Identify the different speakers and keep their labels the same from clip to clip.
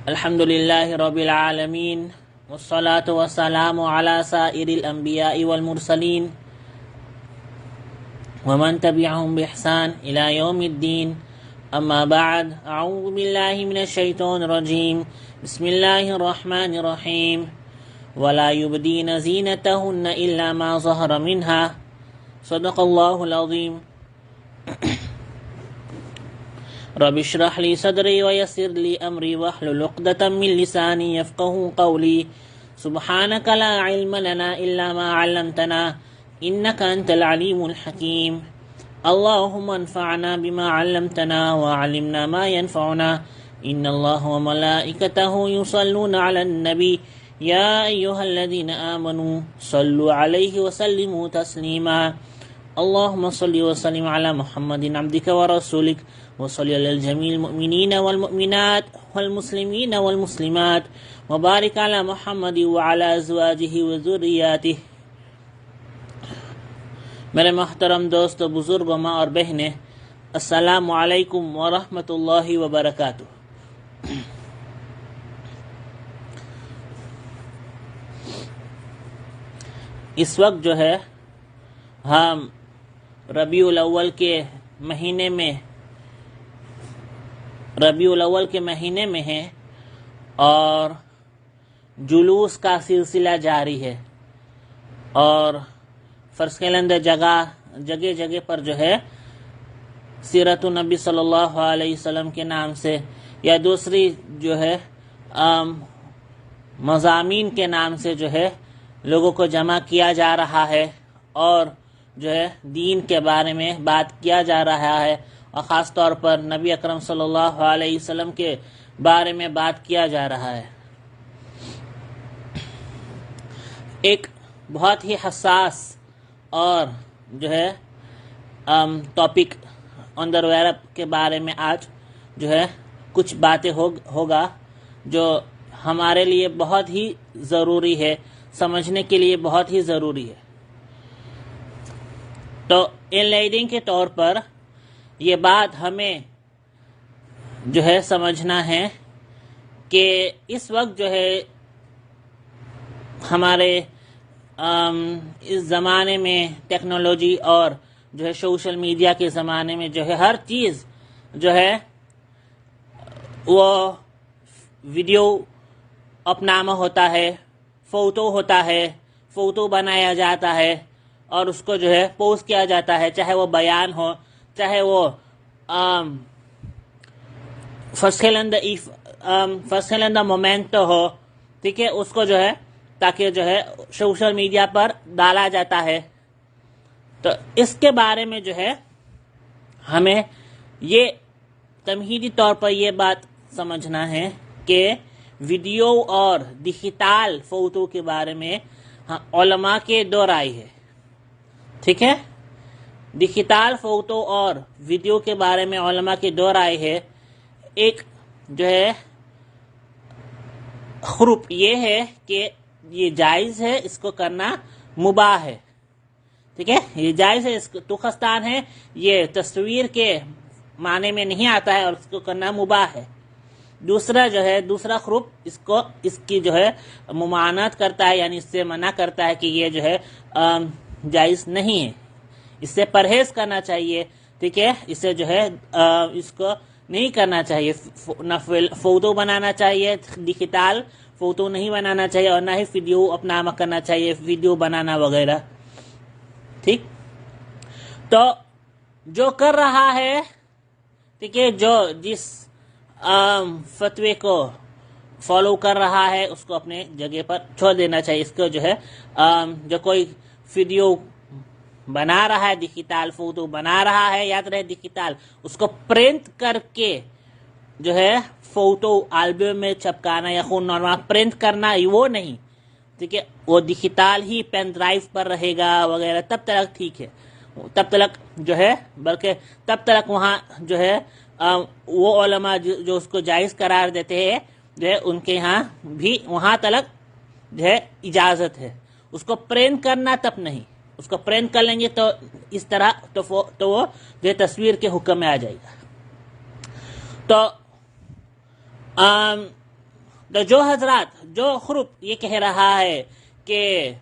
Speaker 1: الحمد لله رب العالمين والصلاة والسلام على سائر الأنبياء والمرسلين ومن تبعهم بإحسان إلى يوم الدين. أما بعد، أعوذ بالله من الشيطان الرجيم. بسم الله الرحمن الرحيم. ولا يبدين زينتهن إلا ما ظهر منها. صدق الله العظيم. رب اشرح لي صدري ويسر لي أمري واحلل عقدة من لساني يفقهوا قولي. سبحانك لا علم لنا إلا ما علمتنا إنك أنت العليم الحكيم. اللهم انفعنا بما علمتنا وعلمنا ما ينفعنا. إن الله وملائكته يصلون على النبي يا أيها الذين آمنوا صلوا عليه وسلموا تسليما. اللهم صل وسلم على محمد عبدك ورسولك وصل على الجميع المؤمنين والمؤمنات والمسلمين والمسلمات وبارك على محمد وعلى أزواجه وذرياته. میرے محترم دوست و بزرگ ماں اور بہنیں، السلام علیکم ورحمۃ اللہ وبرکاتہ. اس وقت جو ہے ہم ربیع الاول کے مہینے میں ہیں اور جلوس کا سلسلہ جاری ہے، اور فرض کلندر جگہ پر جو ہے سیرت النبی صلی اللہ علیہ وسلم کے نام سے یا دوسری جو ہے مضامین کے نام سے جو ہے لوگوں کو جمع کیا جا رہا ہے، اور جو ہے دین کے بارے میں بات کیا جا رہا ہے، اور خاص طور پر نبی اکرم صلی اللہ علیہ وسلم کے بارے میں بات کیا جا رہا ہے. ایک بہت ہی حساس اور جو ہے ٹاپک آن دا ویب کے بارے میں آج جو ہے کچھ باتیں ہوگا جو ہمارے لیے بہت ہی ضروری ہے، سمجھنے کے لیے بہت ہی ضروری ہے. تو ان لیڈنگ کے طور پر یہ بات ہمیں جو ہے سمجھنا ہے کہ اس وقت جو ہے ہمارے اس زمانے میں ٹیکنالوجی اور جو ہے سوشل میڈیا کے زمانے میں جو ہے ہر چیز جو ہے وہ ویڈیو اپنامہ ہوتا ہے، فوٹو ہوتا ہے، فوٹو بنایا جاتا ہے اور اس کو جو ہے پوسٹ کیا جاتا ہے، چاہے وہ بیان ہو، چاہے وہ فسخلندہ مومنٹ ہو، ٹھیک ہے، اس کو جو ہے تاکہ جو ہے سوشل میڈیا پر ڈالا جاتا ہے. تو اس کے بارے میں جو ہے ہمیں یہ تمہیدی طور پر یہ بات سمجھنا ہے کہ ویڈیو اور ڈیجیٹل فوٹو کے بارے میں علماء کے دو رائے ہے. ٹھیک ہے، ڈیجیٹل فوٹو اور ویڈیو کے بارے میں علماء کی دو رائے ہے. ایک جو ہے خروپ یہ ہے کہ یہ جائز ہے، اس کو کرنا مباح ہے. ٹھیک ہے، یہ جائز ہے، اس کو تخستان ہے، یہ تصویر کے معنی میں نہیں آتا ہے اور اس کو کرنا مباح ہے. دوسرا خروپ اس کی جو ہے ممانعت کرتا ہے، یعنی اس سے منع کرتا ہے کہ یہ جو ہے جائز نہیں ہے، اس سے پرہیز کرنا چاہیے. ٹھیک ہے، اسے جو ہے اس کو نہیں کرنا چاہیے، نہ فوٹو بنانا چاہیے، ڈیجیٹل فوٹو نہیں بنانا چاہیے، اور نہ ہی ویڈیو اپنامہ کرنا چاہیے، ویڈیو بنانا وغیرہ. ٹھیک، تو جو کر رہا ہے، ٹھیک ہے، جو جس فتوے کو فالو کر رہا ہے اس کو اپنے جگہ پر چھوڑ دینا چاہیے. اس کو جو ہے جو کوئی ویڈیو بنا رہا ہے، ڈیجیٹل فوٹو بنا رہا ہے، یاد رہے ڈیجیٹل، اس کو پرنٹ کر کے جو ہے فوٹو البم میں چپکانا یا خون نارمل پرنٹ کرنا وہ نہیں. ٹھیک ہے، وہ ڈیجیٹل ہی پین ڈرائیو پر رہے گا وغیرہ، تب تک ٹھیک ہے، تب تک جو ہے، بلکہ تب تک وہاں جو ہے وہ علماء جو اس کو جائز قرار دیتے ہیں جو ہے ان کے یہاں بھی وہاں تک جو ہے اجازت ہے. اس کو پرنٹ کرنا تب نہیں، اس کو پرنٹ کر لیں گے تو اس طرح تو وہ جو تصویر کے حکم میں آ جائے گا. تو تو جو حضرات جو خروب یہ کہہ رہا ہے کہ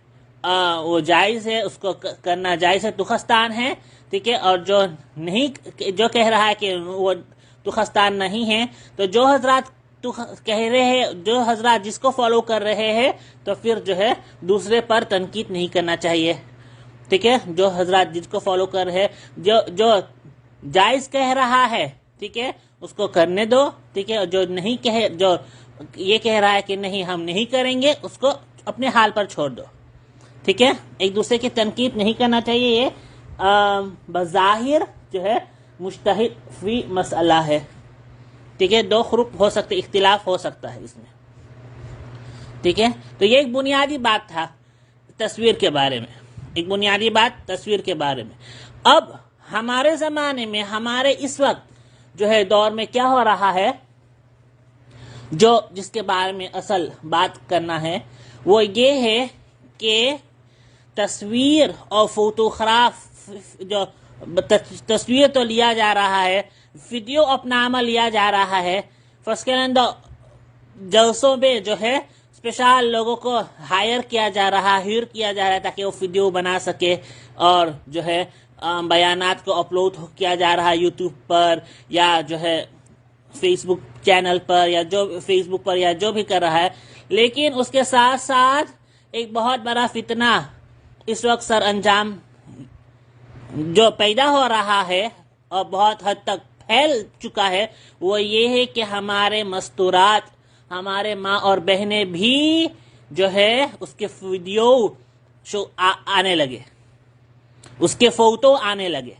Speaker 1: وہ جائز ہے، اس کو کرنا جائز ہے، تخستان ہے، ٹھیک ہے، اور جو نہیں، جو کہہ رہا ہے کہ وہ تخستان نہیں ہے، تو جو حضرات کہہ رہے ہیں، جو حضرات جس کو فالو کر رہے ہیں، تو پھر جو ہے دوسرے پر تنقید نہیں کرنا چاہیے، ٹھیک ہے، جو حضرات جس کو فالو کر رہے ہیں، جو جائز کہہ رہا ہے، ٹھیک ہے، اس کو کرنے دو، ٹھیک ہے، جو نہیں جو یہ کہہ رہا ہے کہ نہیں ہم نہیں کریں گے، اس کو اپنے حال پر چھوڑ دو، ٹھیک ہے، ایک دوسرے کی تنقید نہیں کرنا چاہیے، یہ بظاہر جو ہے مجتہد فی مسئلہ ہے، ٹھیک ہے، دو خروق ہو سکتے، اختلاف ہو سکتا ہے اس میں، ٹھیک ہے، تو یہ ایک بنیادی بات تھا تصویر کے بارے میں، ایک بنیادی بات تصویر کے بارے میں۔ اب ہمارے زمانے میں، ہمارے اس وقت جو ہے دور میں کیا ہو رہا ہے، جس کے بارے میں اصل بات کرنا ہے، وہ یہ ہے کہ تصویر اور فوٹوگراف، جو تصویر تو لیا جا رہا ہے، ویڈیو اپنامہ لیا جا رہا ہے، فسکلند جلسوں میں جو ہے اسپیشل لوگوں کو ہائر کیا جا رہا ہے تاکہ وہ ویڈیو بنا سکے، اور جو ہے بیانات کو اپلوڈ کیا جا رہا ہے یوٹیوب پر، یا جو ہے فیس بک چینل پر، یا جو فیس بک پر، یا جو بھی کر رہا ہے، لیکن اس کے ساتھ ساتھ ایک بہت بڑا فتنہ اس وقت سر انجام جو پیدا ہو رہا ہے اور بہت حد تک پھیل چکا ہے، وہ یہ ہے کہ ہمارے مستورات، ہمارے ماں اور بہنیں بھی جو ہے اس کے ویڈیو آنے لگے، اس کے فوٹو آنے لگے،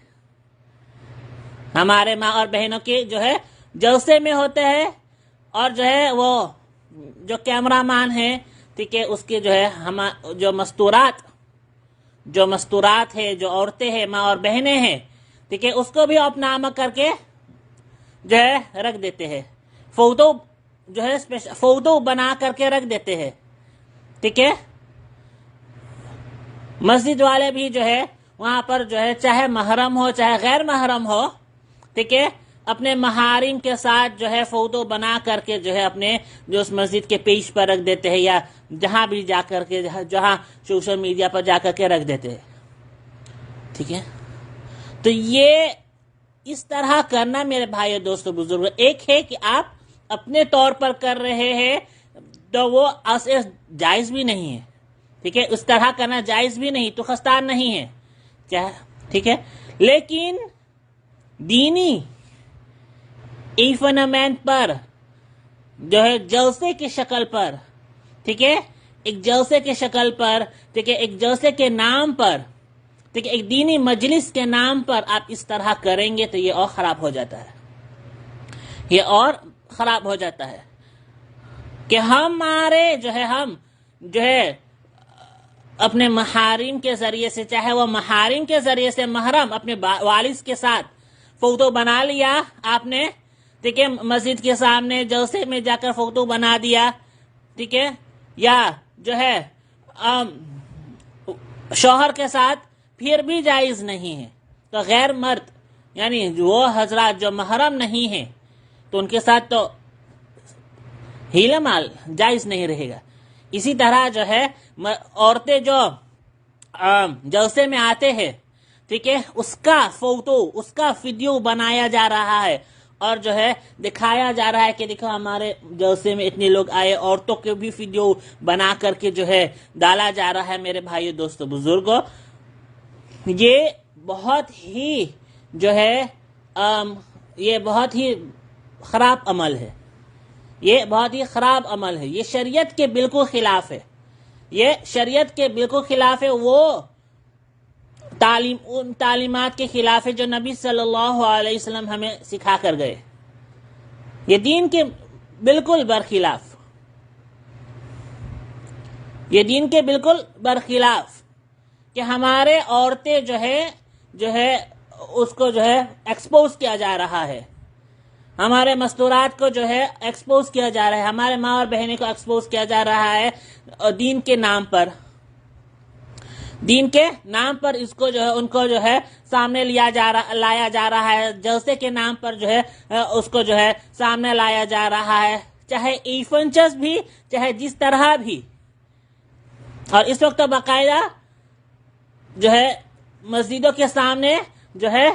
Speaker 1: ہمارے ماں اور بہنوں کے جو ہے جلسے میں ہوتے ہیں، اور جو ہے وہ جو کیمرہ مین ہے، ٹھیک ہے، اس کے جو ہے جو مستورات ہے، جو عورتیں ہیں، ماں اور بہنیں ہیں، ٹھیک ہے، اس کو بھی اپنامہ کر کے جو ہے رکھ دیتے ہیں، فوٹو جو ہے فوٹو بنا کر کے رکھ دیتے ہیں، ٹھیک ہے، مسجد والے بھی جو ہے وہاں پر جو ہے چاہے محرم ہو چاہے غیر محرم ہو، ٹھیک ہے، اپنے محارم کے ساتھ جو ہے فوٹو بنا کر کے جو ہے اپنے جو اس مسجد کے پیج پر رکھ دیتے ہیں، یا جہاں بھی جا کر کے، جہاں سوشل میڈیا پر جا کر کے رکھ دیتے ہیں، ٹھیک ہے، تو یہ اس طرح کرنا میرے بھائی دوستو بزرگ، ایک ہے کہ آپ اپنے طور پر کر رہے ہیں تو وہ ایسے جائز بھی نہیں ہے، ٹھیک ہے، اس طرح کرنا جائز بھی نہیں، تو خستان نہیں ہے کیا، ٹھیک ہے، لیکن دینی ایونمنٹ پر جو ہے جلسے کی شکل پر، ٹھیک ہے، ایک جلسے کی شکل پر، ٹھیک ہے، ایک جلسے کے نام پر، ٹھیک ہے، ایک دینی مجلس کے نام پر آپ اس طرح کریں گے تو یہ اور خراب ہو جاتا ہے، یہ اور خراب ہو جاتا ہے کہ ہمارے جو ہے ہم جو ہے اپنے محارم کے ذریعے سے، چاہے وہ محارم کے ذریعے سے محرم اپنے والد کے ساتھ فوٹو بنا لیا آپ نے، ٹھیک ہے، مسجد کے سامنے جلسے میں جا کر فوٹو بنا دیا، ٹھیک ہے، یا جو ہے شوہر کے ساتھ، پھر بھی جائز نہیں ہے، تو غیر مرد یعنی وہ حضرات جو محرم نہیں ہیں تو ان کے ساتھ تو ہیلا مال جائز نہیں رہے گا۔ اسی طرح جو ہے عورتیں جو جلسے میں آتے ہیں، ٹھیک ہے، اس کا فوٹو، اس کا ویڈیو بنایا جا رہا ہے، اور جو ہے دکھایا جا رہا ہے کہ دیکھو ہمارے جلسے میں اتنے لوگ آئے، عورتوں کے بھی ویڈیو بنا کر کے جو ہے ڈالا جا رہا ہے۔ میرے بھائیو دوستو بزرگوں، یہ بہت ہی جو ہے یہ بہت ہی خراب عمل ہے، یہ بہت ہی خراب عمل ہے، یہ شریعت کے بالکل خلاف ہے، یہ شریعت کے بالکل خلاف ہے، وہ ان تعلیمات کے خلاف ہے جو نبی صلی اللہ علیہ وسلم ہمیں سکھا کر گئے، یہ دین کے بالکل برخلاف، یہ دین کے بالکل برخلاف کہ ہمارے عورتیں جو ہے اس کو جو ہے ایکسپوز کیا جا رہا ہے، ہمارے مستورات کو جو ہے ایکسپوز کیا جا رہا ہے، ہمارے ماں اور بہنیں کو ایکسپوز کیا جا رہا ہے، دین کے نام پر، دین کے نام پر اس کو جو ہے ان کو جو ہے سامنے لایا جا رہا ہے، جلسے کے نام پر جو ہے اس کو جو ہے سامنے لایا جا رہا ہے، چاہے ایفنچس بھی، چاہے جس طرح بھی. اور اس وقت تو باقاعدہ جو ہے مسجدوں کے سامنے جو ہے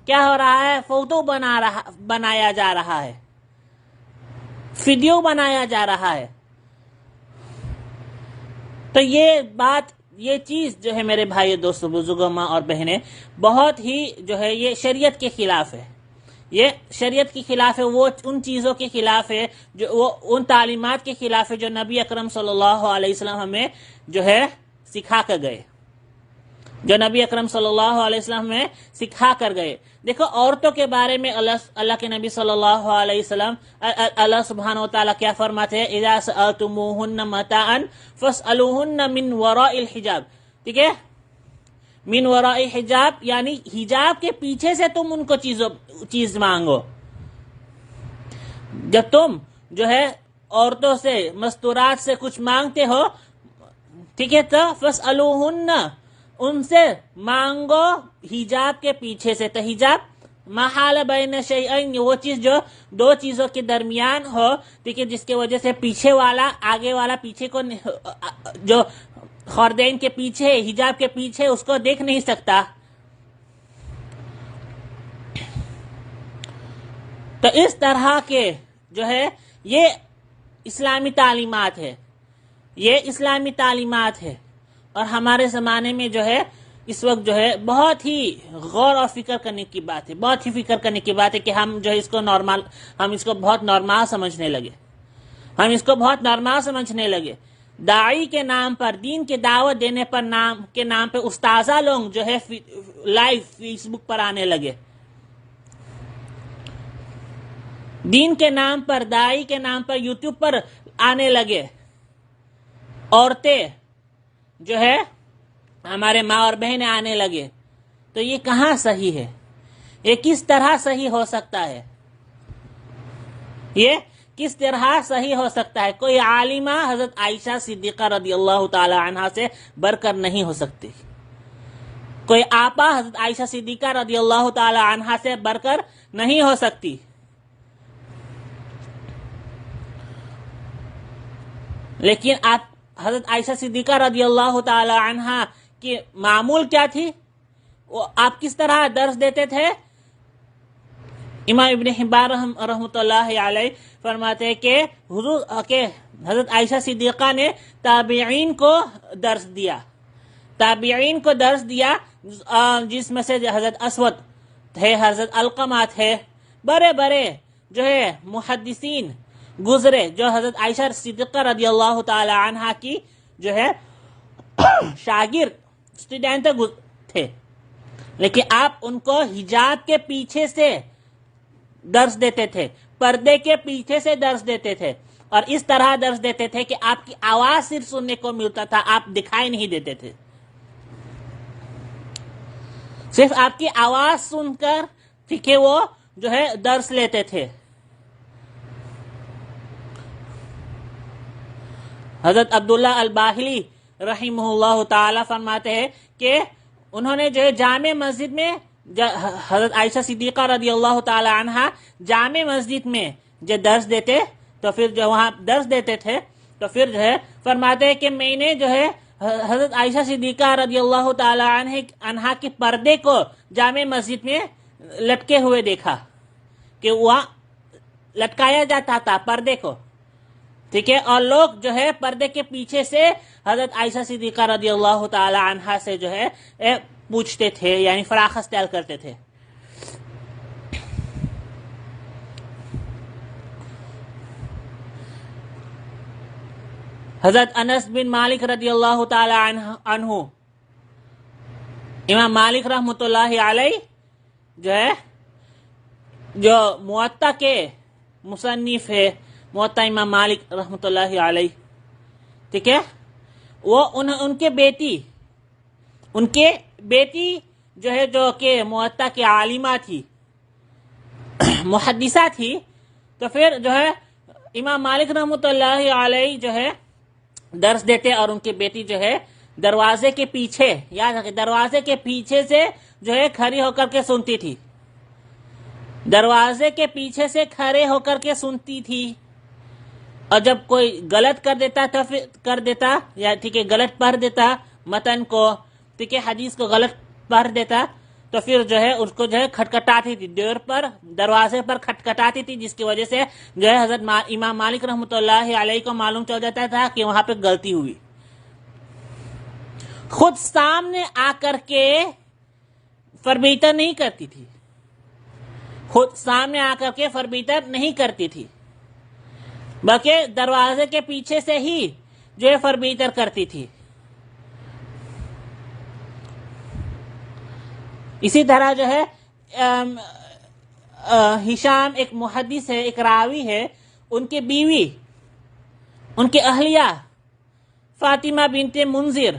Speaker 1: کیا ہو رہا ہے، فوٹو بنایا جا رہا ہے، ویڈیو بنایا جا رہا ہے. تو یہ چیز جو ہے میرے بھائی دوستو بزرگوں ماں اور بہنیں، بہت ہی جو ہے یہ شریعت کے خلاف ہے. یہ شریعت کے خلاف ہے، وہ ان چیزوں کے خلاف ہے، جو وہ ان تعلیمات کے خلاف ہے جو نبی اکرم صلی اللہ علیہ وسلم ہمیں جو ہے سکھا کر گئے، جو نبی اکرم صلی اللہ علیہ وسلم میں سکھا کر گئے. دیکھو عورتوں کے بارے میں اللہ کے نبی صلی اللہ علیہ وسلم، اللہ سبحانہ وتعالی کیا فرماتے ہیں، اذا سألتموهن متاعا فاسألوهن من وراء الحجاب. ٹھیک ہے، من وراء حجاب یعنی حجاب کے پیچھے سے تم ان کو چیز مانگو. جب تم جو ہے عورتوں سے مستورات سے کچھ مانگتے ہو، ٹھیک ہے، تو فاسألوهن ان سے مانگو حجاب کے پیچھے سے. تو حجاب محال بین شیئین، وہ چیز جو دو چیزوں کے درمیان ہو، ٹھیک ہے، جس کی وجہ سے پیچھے والا آگے والا پیچھے کو جو خوردین کے پیچھے، حجاب کے پیچھے، اس کو دیکھ نہیں سکتا. تو اس طرح کے جو ہے یہ اسلامی تعلیمات ہے، یہ اسلامی تعلیمات ہے. اور ہمارے زمانے میں جو ہے اس وقت جو ہے بہت ہی غور اور فکر کرنے کی بات ہے، بہت ہی فکر کرنے کی بات ہے کہ ہم جو ہے ہم اس کو بہت نارمل سمجھنے لگے، ہم اس کو بہت نارمل سمجھنے لگے. داعی کے نام پر، دین کے دعوت دینے پر کے نام پہ استاذہ لوگ جو ہے لائیو فیس بک پر آنے لگے. دین کے نام پر، داعی کے نام پر یوٹیوب پر آنے لگے. عورتیں جو ہے ہمارے ماں اور بہنیں آنے لگے. تو یہ کہاں صحیح ہے؟ یہ کس طرح صحیح ہو سکتا ہے؟ یہ کس طرح صحیح ہو سکتا ہے؟ کوئی عالمہ حضرت عائشہ صدیقہ رضی اللہ تعالی عنہا سے بڑھ کر نہیں ہو سکتی، کوئی آپا حضرت عائشہ صدیقہ رضی اللہ تعالی عنہا سے بڑھ کر نہیں ہو سکتی. لیکن آپ حضرت عائشہ صدیقہ رضی اللہ تعالی عنہا کی معمول کیا تھی؟ آپ کس طرح درس دیتے تھے؟ امام ابن حبان رحمۃ اللہ علیہ فرماتے ہیں کہ حضرت عائشہ صدیقہ نے تابعین کو درس دیا، تابعین کو درس دیا، جس میں سے حضرت اسود تھے، حضرت علقمہ تھے، بڑے بڑے جو ہے محدثین گزرے جو حضرت عائشہ صدیقہ رضی اللہ تعالی عنہا کی جو ہے شاگرد اسٹوڈنٹ تھے. لیکن آپ ان کو حجاب کے پیچھے سے درس دیتے تھے، پردے کے پیچھے سے درس دیتے تھے، اور اس طرح درس دیتے تھے کہ آپ کی آواز صرف سننے کو ملتا تھا، آپ دکھائی نہیں دیتے تھے. صرف آپ کی آواز سن کر ٹھیک ہے وہ جو ہے درس لیتے تھے. حضرت عبداللہ الباہلی رحمہ اللہ تعالی فرماتے ہیں کہ انہوں نے جو ہے جامع مسجد میں، حضرت عائشہ صدیقہ رضی اللہ تعالی عنہا جامع مسجد میں جو درس دیتے، تو پھر جو وہاں درس دیتے تھے، تو پھر جو ہے فرماتے ہیں کہ میں نے جو ہے حضرت عائشہ صدیقہ رضی اللہ تعالی عنہا کے پردے کو جامع مسجد میں لٹکے ہوئے دیکھا، کہ وہاں لٹکایا جاتا تھا پردے کو، ٹھیک ہے، اور لوگ جو ہے پردے کے پیچھے سے حضرت عائشہ صدیقہ رضی اللہ تعالی عنہا سے جو ہے پوچھتے تھے، یعنی فراخ استعال کرتے تھے. حضرت انس بن مالک رضی اللہ تعالی عنہ، امام مالک رحمۃ اللہ علیہ جو ہے جو موطا کے مصنف ہے، موطا امام مالک رحمۃ اللہ علیہ، ٹھیک ہے، وہ ان کے بیٹی جو ہے جو کہ موطا کی عالمہ تھی، محدثہ تھی. تو پھر جو ہے امام مالک رحمۃ اللہ علیہ جو ہے درس دیتے، اور ان کی بیٹی جو ہے دروازے کے پیچھے، یاد رکھیں دروازے کے پیچھے سے جو ہے کھڑی ہو کر کے سنتی تھی، دروازے کے پیچھے سے کھڑے ہو کر کے سنتی تھی. اور جب کوئی غلط کر دیتا یا ٹھیک ہے غلط پڑھ دیتا متن کو، ٹھیک ہے حدیث کو غلط پڑھ دیتا، تو پھر جو ہے اس کو جو ہے کھٹکھٹاتی تھی، دروازے پر کھٹکھٹاتی تھی، جس کی وجہ سے جو ہے حضرت امام مالک رحمۃ اللہ علیہ کو معلوم چل جاتا تھا کہ وہاں پہ غلطی ہوئی۔ خود سامنے آ کر کے فربیتر نہیں کرتی تھی، خود سامنے آ کر کے فربیتر نہیں کرتی تھی، بلکہ دروازے کے پیچھے سے ہی جو ہے فربیتر کرتی تھی۔ اسی طرح جو ہے ہشام ایک محدث ہے، ایک راوی ہے، ان کی بیوی، ان کی اہلیہ فاطمہ بنت منذر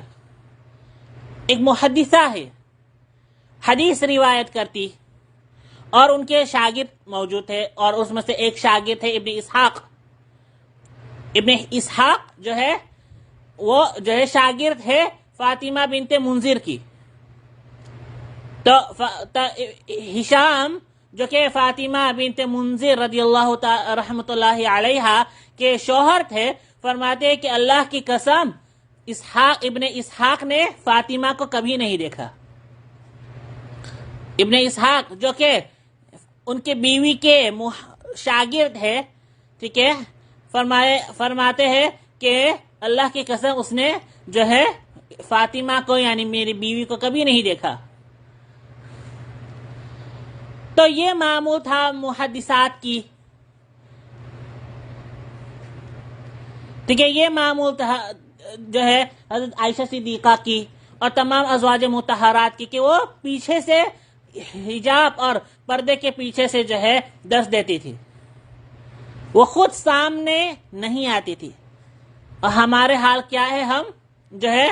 Speaker 1: ایک محدثہ ہے، حدیث روایت کرتی، اور ان کے شاگرد موجود تھے، اور اس میں سے ایک شاگرد ہے ابن اسحاق جو ہے وہ جو ہے شاگرد ہے فاطمہ بنت منذر کی۔ تو ہشام جو کہ فاطمہ بنت منذر رضی اللہ رحمۃ اللہ علیہ کے شوہر تھے، فرماتے ہیں کہ اللہ کی قسم ابن اسحاق نے فاطمہ کو کبھی نہیں دیکھا۔ ابن اسحاق جو کہ ان کے بیوی کے شاگرد ہے، ٹھیک ہے، فرماتے ہیں کہ اللہ کی قسم اس نے جو ہے فاطمہ کو یعنی میری بیوی کو کبھی نہیں دیکھا۔ تو یہ معمول تھا محدثات کی، ٹھیک ہے، یہ معمول تھا جو ہے حضرت عائشہ صدیقہ کی اور تمام ازواج مطہرات کی، کہ وہ پیچھے سے حجاب اور پردے کے پیچھے سے جو ہے درس دیتی تھی، وہ خود سامنے نہیں آتی تھی۔ اور ہمارے حال کیا ہے؟ ہم جو ہے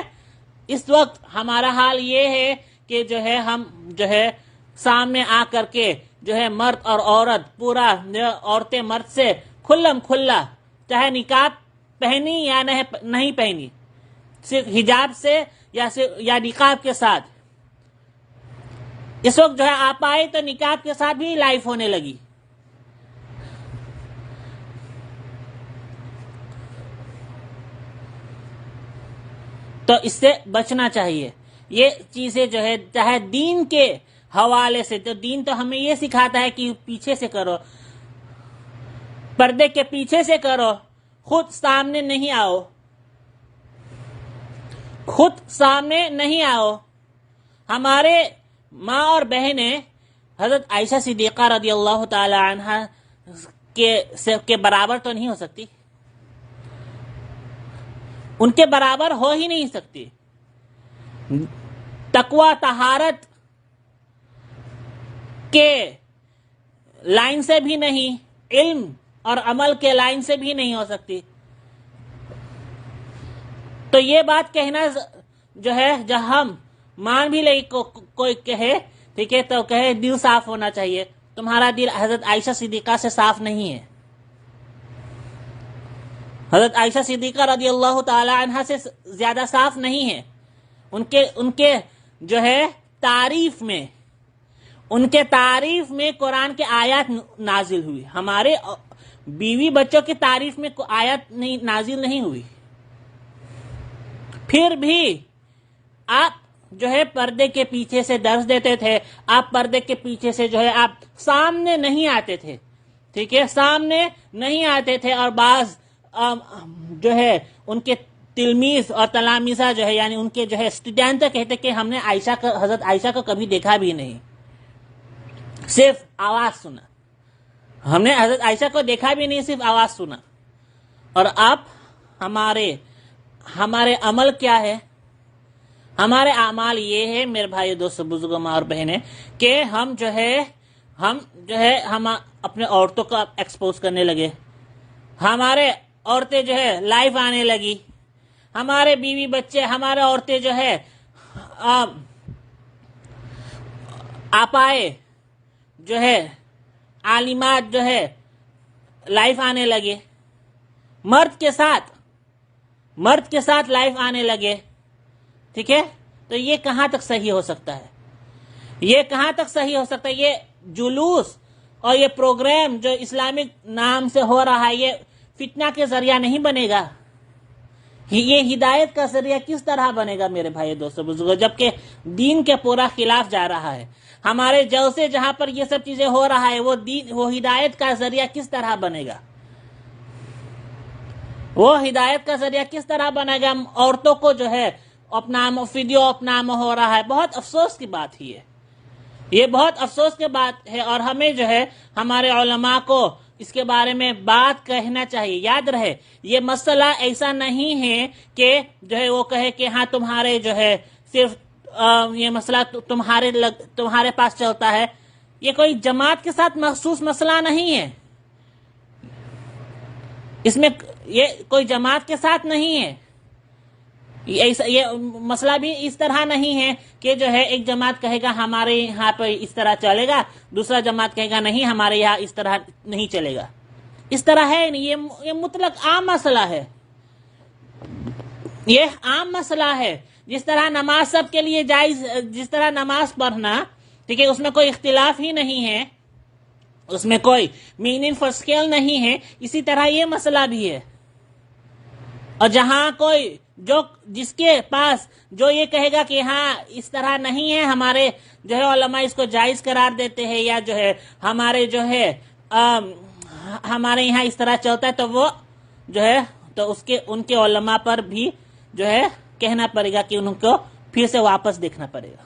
Speaker 1: اس وقت ہمارا حال یہ ہے کہ جو ہے ہم جو ہے سامنے آ کر کے جو ہے مرد اور عورت پورا عورتیں مرد سے کھلم کھلا، چاہے نقاب پہنی یا نہیں پہنی، صرف حجاب سے یا نقاب کے ساتھ۔ اس وقت جو ہے آپ آئے تو نقاب کے ساتھ بھی لائف ہونے لگی۔ تو اس سے بچنا چاہیے۔ یہ چیزیں جو ہے چاہے دین کے حوالے سے، تو دین تو ہمیں یہ سکھاتا ہے کہ پیچھے سے کرو، پردے کے پیچھے سے کرو، خود سامنے نہیں آؤ، خود سامنے نہیں آؤ۔ ہمارے ماں اور بہنیں حضرت عائشہ صدیقہ رضی اللہ تعالی عنہ کے برابر تو نہیں ہو سکتی، ان کے برابر ہو ہی نہیں سکتی۔ تقوی طہارت کے لائن سے بھی نہیں، علم اور عمل کے لائن سے بھی نہیں ہو سکتی۔ تو یہ بات کہنا جو ہے جب ہم مان بھی لے کوئی کہے، ٹھیک ہے، تو کہے دل صاف ہونا چاہیے۔ تمہارا دل حضرت عائشہ صدیقہ سے صاف نہیں ہے، حضرت عائشہ صدیقہ رضی اللہ تعالی عنہ سے زیادہ صاف نہیں ہے۔ ان کے جو ہے تعریف میں، ان کے تعریف میں قرآن کے آیات نازل ہوئی، ہمارے بیوی بچوں کی تعریف میں آیات نازل نہیں ہوئی۔ پھر بھی آپ جو ہے پردے کے پیچھے سے درس دیتے تھے، آپ پردے کے پیچھے سے جو ہے آپ سامنے نہیں آتے تھے، ٹھیک ہے، سامنے نہیں آتے تھے۔ اور بعض جو ہے ان کے تلمیذ اور تلامیذہ جو ہے یعنی ان کے جو ہے اسٹوڈنٹ کہتے کہ ہم نے حضرت عائشہ کو کبھی دیکھا بھی نہیں، صرف آواز سنا، ہم نے حضرت عائشہ کو دیکھا بھی نہیں، صرف آواز سنا۔ اور اب ہمارے عمل کیا ہے؟ ہمارے اعمال یہ ہے میرے بھائی دوستو بزرگوں ماں اور بہنیں کہ ہم جو ہے ہم اپنے عورتوں کو ایکسپوز کرنے لگے، ہمارے عورتیں جو ہے لائف آنے لگی، ہمارے بیوی بچے، ہمارے عورتیں جو ہے آپائے جو ہے عالمات جو ہے لائف آنے لگے، مرد کے ساتھ لائف آنے لگے، ٹھیک ہے۔ تو یہ کہاں تک صحیح ہو سکتا ہے؟ یہ کہاں تک صحیح ہو سکتا ہے؟ یہ جلوس اور یہ پروگرام جو اسلامک نام سے ہو رہا ہے، یہ فتنہ کے ذریعہ نہیں بنے گا؟ یہ ہدایت کا ذریعہ کس طرح بنے گا میرے بھائی دوستوں بزرگوں، جبکہ دین کے پورا خلاف جا رہا ہے؟ ہمارے جو سے جہاں پر یہ سب چیزیں ہو رہا ہے وہ ہدایت کا ذریعہ کس طرح بنے گا؟ وہ ہدایت کا ذریعہ کس طرح بنے گا؟ عورتوں کو جو ہے اپنا ویڈیو اپنا ہو رہا ہے. بہت افسوس کی بات ہی ہے، یہ بہت افسوس کی بات ہے، اور ہمیں جو ہے ہمارے علماء کو اس کے بارے میں بات کہنا چاہیے. یاد رہے یہ مسئلہ ایسا نہیں ہے کہ جو ہے وہ کہے کہ ہاں تمہارے جو ہے صرف یہ مسئلہ تمہارے پاس چلتا ہے. یہ کوئی جماعت کے ساتھ مخصوص مسئلہ نہیں ہے، اس میں یہ کوئی جماعت کے ساتھ نہیں ہے. یہ مسئلہ بھی اس طرح نہیں ہے کہ جو ہے ایک جماعت کہے گا ہمارے یہاں پہ اس طرح چلے گا، دوسرا جماعت کہے گا نہیں ہمارے یہاں اس طرح نہیں چلے گا. اس طرح ہے نہیں، یہ مطلق عام مسئلہ ہے، یہ عام مسئلہ ہے. جس طرح نماز سب کے لیے جائز، جس طرح نماز پڑھنا ٹھیک ہے اس میں کوئی اختلاف ہی نہیں ہے، اس میں کوئی میننگ فار اسکیل نہیں ہے، اسی طرح یہ مسئلہ بھی ہے. اور جہاں کوئی جس کے پاس جو یہ کہے گا کہ ہاں اس طرح نہیں ہے، ہمارے جو ہے علماء اس کو جائز قرار دیتے ہیں، یا جو ہے ہمارے جو ہے ہمارے یہاں اس طرح چلتا ہے، تو وہ جو ہے تو ان کے علماء پر بھی جو ہے کہنا پڑے گا کہ ان کو پھر سے واپس دیکھنا پڑے گا.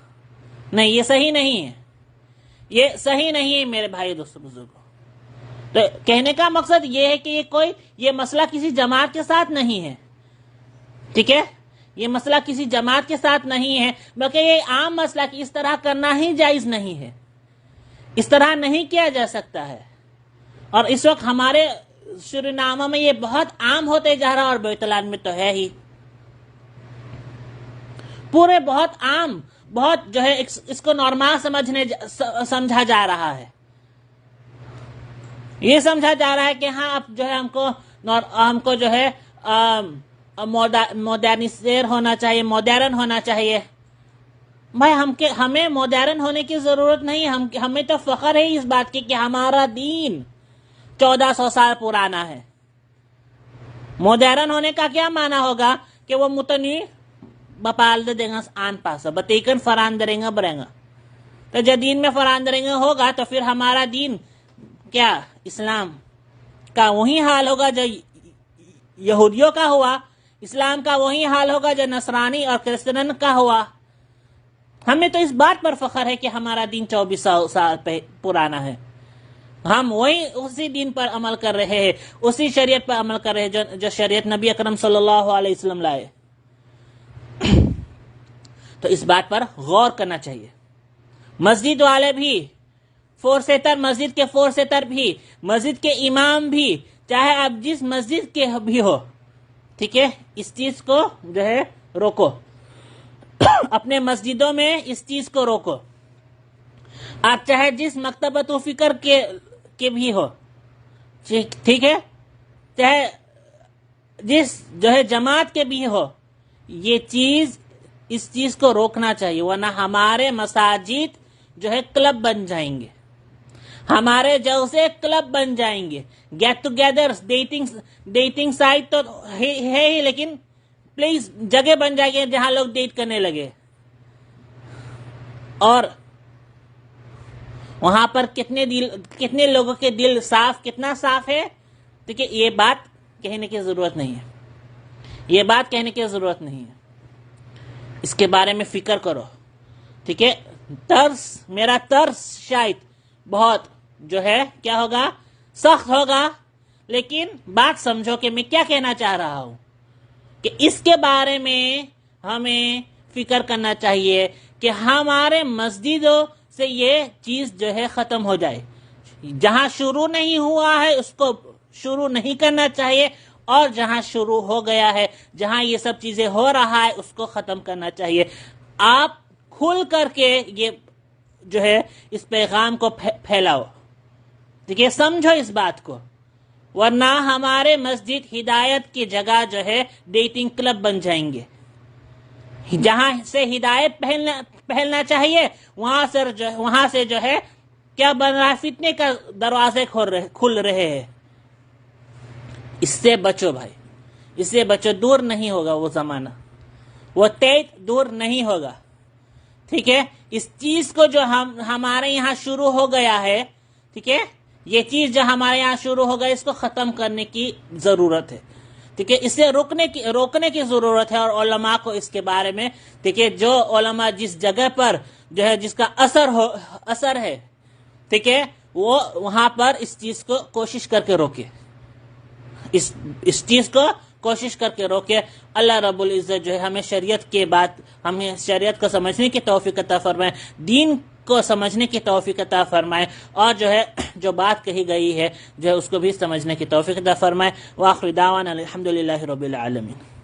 Speaker 1: نہیں، یہ صحیح نہیں ہے، یہ صحیح نہیں ہے میرے بھائی دوستوں بزرگوں. تو کہنے کا مقصد یہ ہے کہ یہ مسئلہ کسی جماعت کے ساتھ نہیں ہے، ٹھیک ہے، یہ مسئلہ کسی جماعت کے ساتھ نہیں ہے، بلکہ یہ عام مسئلہ کہ اس طرح کرنا ہی جائز نہیں ہے، اس طرح نہیں کیا جا سکتا ہے. اور اس وقت ہمارے سورینامہ میں یہ بہت عام ہوتے جا رہا، اور بیتلان میں تو ہے ہی پورے بہت عام، بہت جو ہے اس کو نارمل سمجھا جا رہا ہے. یہ سمجھا جا رہا ہے کہ ہاں اب جو ہے ہم کو جو ہے ماڈرن ہونا چاہیے. بھائی ہمیں ماڈرن ہونے کی ضرورت نہیں، ہمیں تو فخر ہے اس بات کی کہ ہمارا دین 1400 سال پرانا ہے. ماڈرن ہونے کا کیا معنی ہوگا کہ وہ متنی بپال دیں گا آن پاسا بتیکن فران دریں گا بریں گا. تو جب دین میں فران دریں گا ہوگا تو پھر ہمارا دین کیا اسلام کا وہی حال ہوگا جو یہودیوں کا ہوا، اسلام کا وہی حال ہوگا جو نصرانی اور کرسچن کا ہوا. ہمیں تو اس بات پر فخر ہے کہ ہمارا دین 2400 سال پرانا ہے. ہم اسی دین پر عمل کر رہے ہیں، اسی شریعت پر عمل کر رہے ہیں جو شریعت نبی اکرم صلی اللہ علیہ وسلم لائے. تو اس بات پر غور کرنا چاہیے. مسجد والے بھی مسجد کے فورسیتر بھی، مسجد کے امام بھی، چاہے آپ جس مسجد کے بھی ہو، ٹھیک ہے، اس چیز کو جو ہے روکو. اپنے مسجدوں میں اس چیز کو روکو. آپ چاہے جس مکتبۃ و فکر کے بھی ہو، ٹھیک ہے، چاہے جس جو ہے جماعت کے بھی ہو، اس چیز کو روکنا چاہیے، ورنہ ہمارے مساجد جو ہے کلب بن جائیں گے، ہمارے جلسے کلب بن جائیں گے. گیٹ ٹوگیدر ڈیٹنگ سائٹ تو ہے ہی، لیکن پلیز جگہ بن جائے گی جہاں لوگ ڈیٹ کرنے لگے. اور وہاں پر کتنے لوگوں کے دل کتنا صاف ہے. دیکھیے یہ بات کہنے کی ضرورت نہیں ہے، یہ بات کہنے کی ضرورت نہیں ہے. اس کے بارے میں فکر کرو، ٹھیک ہے. میرا طرز شاید بہت جو ہے کیا ہوگا، سخت ہوگا، لیکن بات سمجھو کہ میں کیا کہنا چاہ رہا ہوں. کہ اس کے بارے میں ہمیں فکر کرنا چاہیے کہ ہمارے مسجدوں سے یہ چیز جو ہے ختم ہو جائے. جہاں شروع نہیں ہوا ہے اس کو شروع نہیں کرنا چاہیے، اور جہاں شروع ہو گیا ہے، جہاں یہ سب چیزیں ہو رہا ہے، اس کو ختم کرنا چاہیے. آپ کھل کر کے یہ جو ہے اس پیغام کو پھیلاؤ، دیکھیے سمجھو اس بات کو، ورنہ ہمارے مسجد ہدایت کی جگہ جو ہے ڈیٹنگ کلب بن جائیں گے. جہاں سے ہدایت پھیلنا چاہیے وہاں سے جو ہے کیا بن رہا ہے، فتنے کا دروازے کھل رہے ہیں. اس سے بچو بھائی، اس سے بچو، دور نہیں ہوگا وہ زمانہ، وہ تیت دور نہیں ہوگا، ٹھیک ہے؟ اس چیز کو جو ہمارے یہاں شروع ہو گیا ہے، ٹھیک ہے، یہ چیز جو ہمارے یہاں شروع ہو گیا، اس کو ختم کرنے کی ضرورت ہے، ٹھیک ہے؟ اسے روکنے کی ضرورت ہے، اور علماء کو اس کے بارے میں، ٹھیک ہے، جو علماء جس جگہ پر جو ہے جس کا اثر ہے، ٹھیک ہے، وہ وہاں پر اس چیز کو کوشش کر کے روکے، اس چیز کو کوشش کر کے روکے۔ اللہ رب العزت جو ہے ہمیں شریعت کے بات، ہمیں شریعت کو سمجھنے کی توفیق عطا فرمائے، دین کو سمجھنے کی توفیق عطا فرمائے، اور جو ہے جو بات کہی گئی ہے جو ہے اس کو بھی سمجھنے کی توفیق عطا فرمائے۔ وآخر دعوانا الحمدللہ رب العالمین۔